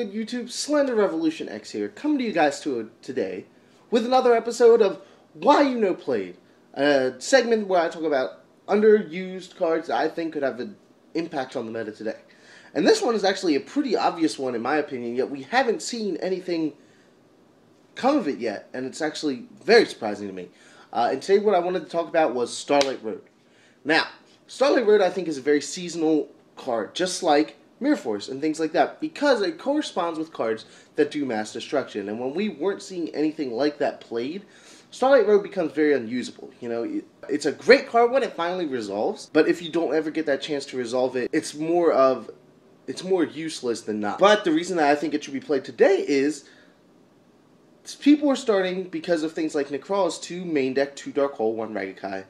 good YouTube? Slender Revolution X here, coming to you guys today with another episode of Why You Know Played, a segment where I talk about underused cards that I think could have an impact on the meta today. And this one is actually a pretty obvious one in my opinion, yet we haven't seen anything come of it yet, and it's actually very surprising to me. And today what I wanted to talk about was Starlight Road. Now, Starlight Road I think is a very seasonal card, just like Mirror Force and things like that, because it corresponds with cards that do mass destruction. And when we weren't seeing anything like that played, Starlight Road becomes very unusable. You know, it's a great card when it finally resolves, but if you don't ever get that chance to resolve it, it's more useless than not. But the reason that I think it should be played today is people are starting, because of things like Necroz, to main deck 2 Dark Hole, 1 Ragakai.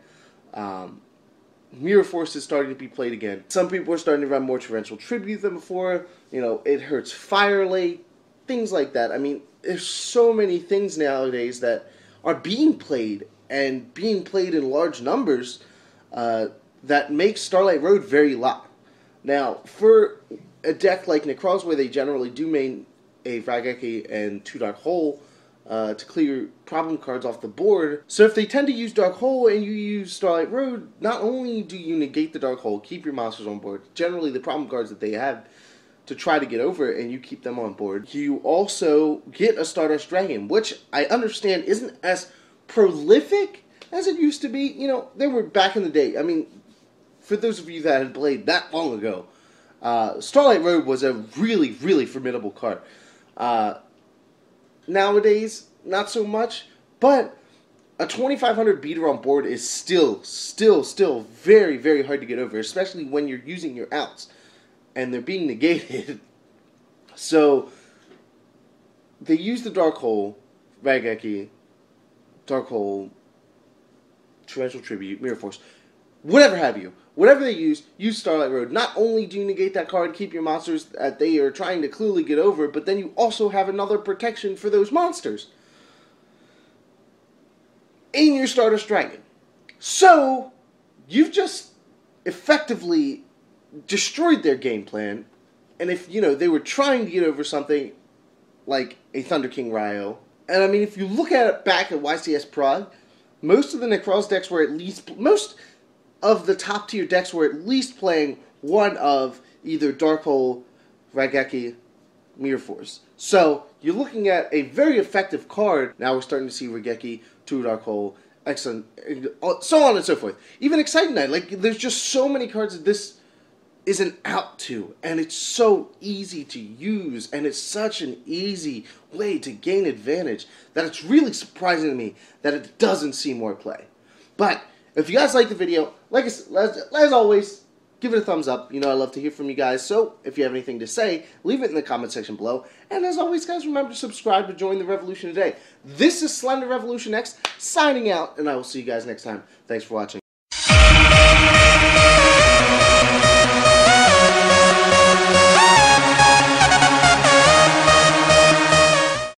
Mirror Force is starting to be played again. Some people are starting to run more Torrential Tribute than before. You know, it hurts Firelate, things like that. I mean, there's so many things nowadays that are being played, and being played in large numbers, that makes Starlight Road very loud. Now, for a deck like Necroz, where they generally do main a Raigeki and 2 Dark Hole, to clear problem cards off the board. So if they tend to use Dark Hole and you use Starlight Road, not only do you negate the Dark Hole, keep your monsters on board, generally the problem cards that they have to try to get over, and you keep them on board, you also get a Stardust Dragon, which I understand isn't as prolific as it used to be. You know, they were back in the day. I mean, for those of you that had played that long ago, Starlight Road was a really, really formidable card. Nowadays, not so much, but a 2500 beater on board is still very, very hard to get over, especially when you're using your outs and they're being negated. So they use the Dark Hole, Raigeki, Dark Hole, Torrential Tribute, Mirror Force, whatever have you. Whatever they use Starlight Road. Not only do you negate that card, keep your monsters that they are trying to clearly get over, but then you also have another protection for those monsters in your Stardust Dragon. So, you've just effectively destroyed their game plan, and if, you know, they were trying to get over something like a Thunder King Ryo, and I mean, if you look at it back at YCS Prague, most of the Necroz decks were at least, most of the top tier decks were at least playing one of either Dark Hole, Raigeki, Mirror Force. So you're looking at a very effective card. Now we're starting to see Raigeki, 2 Dark Hole, Excellent, so on and so forth. Even Exciting Knight. Like, there's just so many cards that this is an out to, and it's so easy to use, and it's such an easy way to gain advantage that it's really surprising to me that it doesn't see more play. But if you guys like the video, like as always, give it a thumbs up. You know I love to hear from you guys, so if you have anything to say, leave it in the comment section below. And as always, guys, remember to subscribe to join the revolution today. This is Slender Revolution X, signing out, and I will see you guys next time. Thanks for watching.